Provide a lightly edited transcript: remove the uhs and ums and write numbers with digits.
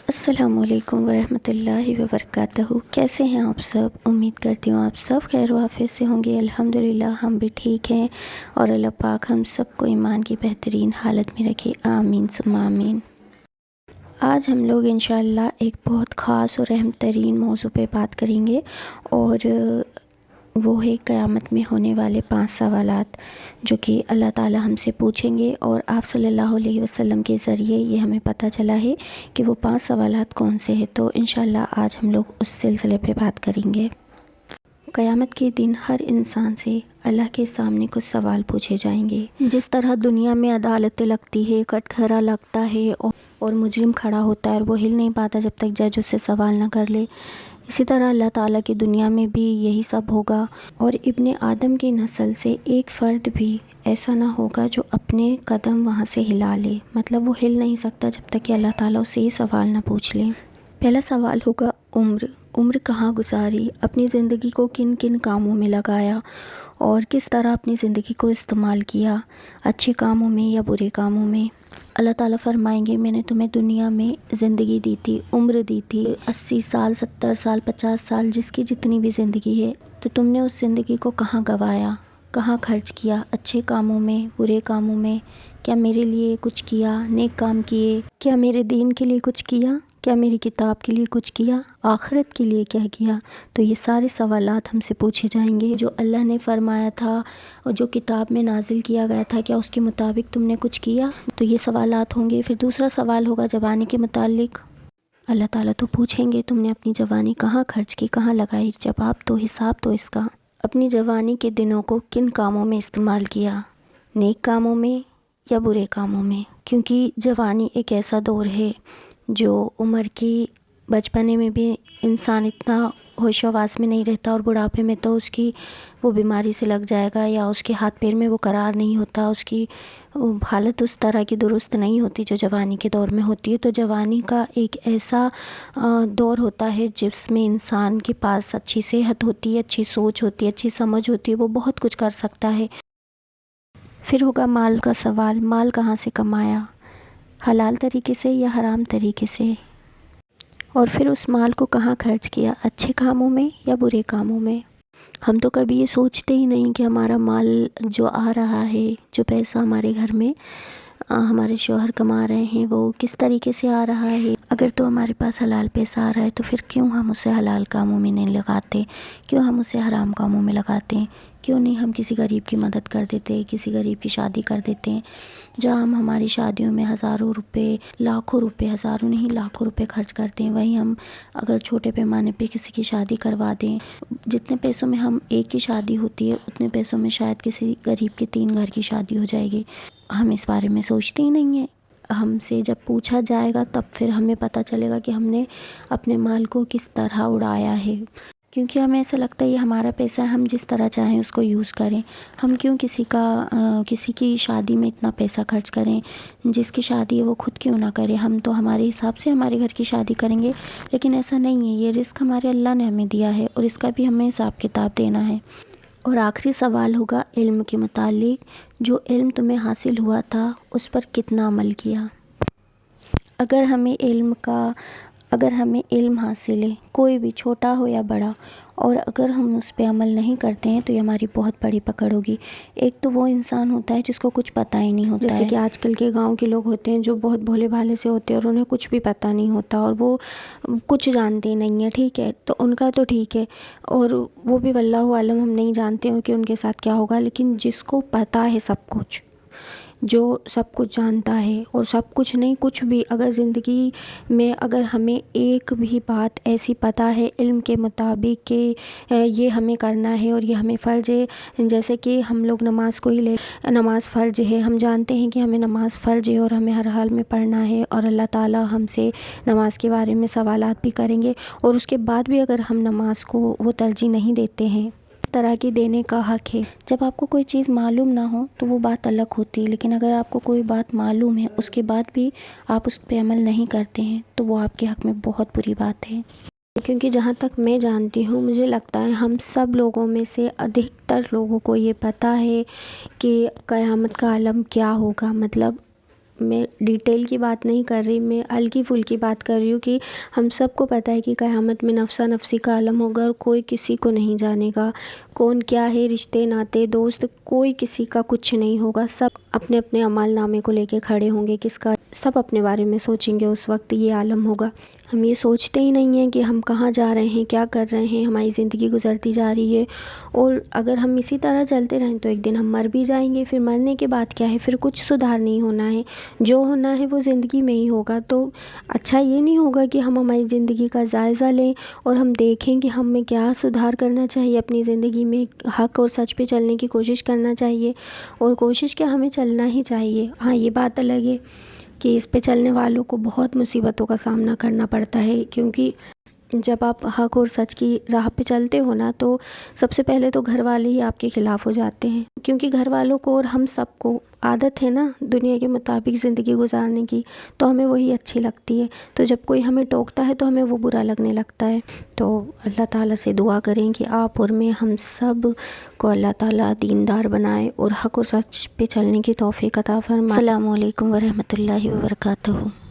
السلام علیکم ورحمۃ اللہ وبرکاتہ۔ کیسے ہیں آپ سب؟ امید کرتی ہوں آپ سب خیر و عافیت سے ہوں گے۔ الحمدللہ ہم بھی ٹھیک ہیں، اور اللہ پاک ہم سب کو ایمان کی بہترین حالت میں رکھے، آمین ثم آمین۔ آج ہم لوگ انشاءاللہ ایک بہت خاص اور اہم ترین موضوع پہ بات کریں گے، اور وہ ہے قیامت میں ہونے والے 5 سوالات جو کہ اللہ تعالی ہم سے پوچھیں گے، اور آپ صلی اللہ علیہ وسلم کے ذریعے یہ ہمیں پتہ چلا ہے کہ وہ 5 سوالات کون سے ہیں۔ تو انشاءاللہ آج ہم لوگ اس سلسلے پہ بات کریں گے۔ قیامت کے دن ہر انسان سے اللہ کے سامنے کچھ سوال پوچھے جائیں گے۔ جس طرح دنیا میں عدالتیں لگتی ہے، کٹگھرا لگتا ہے اور مجرم کھڑا ہوتا ہے اور وہ ہل نہیں پاتا جب تک جج اس سے سوال نہ کر لے، اسی طرح اللہ تعالیٰ کی دنیا میں بھی یہی سب ہوگا، اور ابن آدم کی نسل سے ایک فرد بھی ایسا نہ ہوگا جو اپنے قدم وہاں سے ہلا لے، مطلب وہ ہل نہیں سکتا جب تک کہ اللہ تعالیٰ اس سے یہ سوال نہ پوچھ لے۔ پہلا سوال ہوگا عمر کہاں گزاری، اپنی زندگی کو کن کن کاموں میں لگایا، اور کس طرح اپنی زندگی کو استعمال کیا، اچھے کاموں میں یا برے کاموں میں۔ اللہ تعالیٰ فرمائیں گے میں نے تمہیں دنیا میں زندگی دی تھی، عمر دی تھی، 80 سال، 70 سال، 50 سال، جس کی جتنی بھی زندگی ہے، تو تم نے اس زندگی کو کہاں گنوایا، کہاں خرچ کیا، اچھے کاموں میں، برے کاموں میں، کیا میرے لیے کچھ کیا، نیک کام کیے، کیا میرے دین کے لیے کچھ کیا، کیا میری کتاب کے لیے کچھ کیا، آخرت کے لیے کیا کیا۔ تو یہ سارے سوالات ہم سے پوچھے جائیں گے۔ جو اللہ نے فرمایا تھا اور جو کتاب میں نازل کیا گیا تھا، کیا اس کے مطابق تم نے کچھ کیا؟ تو یہ سوالات ہوں گے۔ پھر دوسرا سوال ہوگا جوانی کے متعلق۔ اللہ تعالیٰ تو پوچھیں گے تم نے اپنی جوانی کہاں خرچ کی، کہاں لگائی، جواب تو حساب تو اس کا۔ اپنی جوانی کے دنوں کو کن کاموں میں استعمال کیا، نیک کاموں میں یا برے کاموں میں؟ کیونکہ جوانی ایک ایسا دور ہے جو عمر کی، بچپنے میں بھی انسان اتنا ہوش و حواس میں نہیں رہتا، اور بڑھاپے میں تو اس کی وہ بیماری سے لگ جائے گا، یا اس کے ہاتھ پیر میں وہ قرار نہیں ہوتا، اس کی حالت اس طرح کی درست نہیں ہوتی جو جوانی کے دور میں ہوتی ہے۔ تو جوانی کا ایک ایسا دور ہوتا ہے جس میں انسان کے پاس اچھی صحت ہوتی ہے، اچھی سوچ ہوتی ہے، اچھی سمجھ ہوتی ہے، وہ بہت کچھ کر سکتا ہے۔ پھر ہوگا مال کا سوال، مال کہاں سے کمایا، حلال طریقے سے یا حرام طریقے سے، اور پھر اس مال کو کہاں خرچ کیا، اچھے کاموں میں یا برے کاموں میں؟ ہم تو کبھی یہ سوچتے ہی نہیں کہ ہمارا مال جو آ رہا ہے، جو پیسہ ہمارے گھر میں ہمارے شوہر کما رہے ہیں، وہ کس طریقے سے آ رہا ہے۔ اگر تو ہمارے پاس حلال پیسہ آ رہا ہے تو پھر کیوں ہم اسے حلال کاموں میں نہیں لگاتے، کیوں ہم اسے حرام کاموں میں لگاتے ہیں؟ کیوں نہیں ہم کسی غریب کی مدد کر دیتے، کسی غریب کی شادی کر دیتے ہیں؟ جہاں ہم ہماری شادیوں میں ہزاروں روپے، لاکھوں روپے، ہزاروں نہیں لاکھوں روپے خرچ کرتے ہیں، وہیں ہم اگر چھوٹے پیمانے پہ کسی کی شادی کروا دیں، جتنے پیسوں میں ہم ایک کی شادی ہوتی ہے اتنے پیسوں میں شاید کسی غریب کے 3 گھر کی شادی ہو جائے گی۔ ہم اس بارے میں سوچتے ہی نہیں ہیں۔ ہم سے جب پوچھا جائے گا تب پھر ہمیں پتہ چلے گا کہ ہم نے اپنے مال کو کس طرح اڑایا ہے، کیونکہ ہمیں ایسا لگتا ہے یہ ہمارا پیسہ ہے، ہم جس طرح چاہیں اس کو یوز کریں۔ ہم کیوں کسی کی شادی میں اتنا پیسہ خرچ کریں، جس کی شادی ہے وہ خود کیوں نہ کرے؟ ہم تو ہمارے حساب سے ہمارے گھر کی شادی کریں گے، لیکن ایسا نہیں ہے۔ یہ رزق ہمارے اللہ نے ہمیں دیا ہے، اور اس کا بھی ہمیں حساب کتاب دینا ہے۔ اور آخری سوال ہوگا علم کے متعلق، جو علم تمہیں حاصل ہوا تھا اس پر کتنا عمل کیا۔ اگر ہمیں علم حاصل ہے، کوئی بھی چھوٹا ہو یا بڑا، اور اگر ہم اس پہ عمل نہیں کرتے ہیں تو یہ ہماری بہت بڑی پکڑ ہوگی۔ ایک تو وہ انسان ہوتا ہے جس کو کچھ پتہ ہی نہیں ہوتا، جیسے کہ آج کل کے گاؤں کے لوگ ہوتے ہیں جو بہت بھولے بھالے سے ہوتے ہیں اور انہیں کچھ بھی پتہ نہیں ہوتا، اور وہ کچھ جانتے نہیں ہیں، ٹھیک ہے، تو ان کا تو ٹھیک ہے، اور وہ بھی واللہ عالم، ہم نہیں جانتے کہ ان کے ساتھ کیا ہوگا۔ لیکن جس کو پتہ ہے سب کچھ، جو سب کچھ جانتا ہے، اور سب کچھ نہیں کچھ بھی، اگر زندگی میں اگر ہمیں ایک بھی بات ایسی پتہ ہے علم کے مطابق کہ یہ ہمیں کرنا ہے اور یہ ہمیں فرض ہے، جیسے کہ ہم لوگ نماز کو ہی نماز فرض ہے، ہم جانتے ہیں کہ ہمیں نماز فرض ہے اور ہمیں ہر حال میں پڑھنا ہے، اور اللہ تعالیٰ ہم سے نماز کے بارے میں سوالات بھی کریں گے، اور اس کے بعد بھی اگر ہم نماز کو وہ ترجیح نہیں دیتے ہیں، اس طرح کی دینے کا حق ہے۔ جب آپ کو کوئی چیز معلوم نہ ہو تو وہ بات الگ ہوتی ہے، لیکن اگر آپ کو کوئی بات معلوم ہے اس کے بعد بھی آپ اس پہ عمل نہیں کرتے ہیں تو وہ آپ کے حق میں بہت بری بات ہے۔ کیونکہ جہاں تک میں جانتی ہوں، مجھے لگتا ہے ہم سب لوگوں میں سے ادھکتر لوگوں کو یہ پتہ ہے کہ قیامت کا عالم کیا ہوگا، مطلب میں ڈیٹیل کی بات نہیں کر رہی، میں ہلکی پھلکی بات کر رہی ہوں کہ ہم سب کو پتہ ہے کہ قیامت میں نفسا نفسی کا عالم ہوگا اور کوئی کسی کو نہیں جانے گا، کون کیا ہے، رشتے ناتے دوست، کوئی کسی کا کچھ نہیں ہوگا، سب اپنے اپنے اعمال نامے کو لے کے کھڑے ہوں گے، کس کا سب اپنے بارے میں سوچیں گے، اس وقت یہ عالم ہوگا۔ ہم یہ سوچتے ہی نہیں ہیں کہ ہم کہاں جا رہے ہیں، کیا کر رہے ہیں، ہماری زندگی گزرتی جا رہی ہے، اور اگر ہم اسی طرح چلتے رہیں تو ایک دن ہم مر بھی جائیں گے، پھر مرنے کے بعد کیا ہے، پھر کچھ سدھار نہیں ہونا ہے، جو ہونا ہے وہ زندگی میں ہی ہوگا۔ تو اچھا یہ نہیں ہوگا کہ ہم ہماری زندگی کا جائزہ لیں اور ہم دیکھیں کہ ہمیں کیا سدھار کرنا چاہیے اپنی زندگی میں، حق اور سچ پہ چلنے کی کوشش کرنا چاہیے، اور کوشش کیا، ہمیں چلنا ہی چاہیے۔ ہاں یہ بات الگ ہے کہ اس پہ چلنے والوں کو بہت مصیبتوں کا سامنا کرنا پڑتا ہے، کیونکہ جب آپ حق اور سچ کی راہ پہ چلتے ہو نا تو سب سے پہلے تو گھر والے ہی آپ کے خلاف ہو جاتے ہیں، کیونکہ گھر والوں کو اور ہم سب کو عادت ہے نا دنیا کے مطابق زندگی گزارنے کی، تو ہمیں وہی اچھی لگتی ہے، تو جب کوئی ہمیں ٹوکتا ہے تو ہمیں وہ برا لگنے لگتا ہے۔ تو اللہ تعالیٰ سے دعا کریں کہ آپ اور میں ہم سب کو اللہ تعالیٰ دیندار بنائے اور حق اور سچ پہ چلنے کی توفیق عطا فرمائے۔ السلام علیکم ورحمۃ اللہ وبرکاتہ۔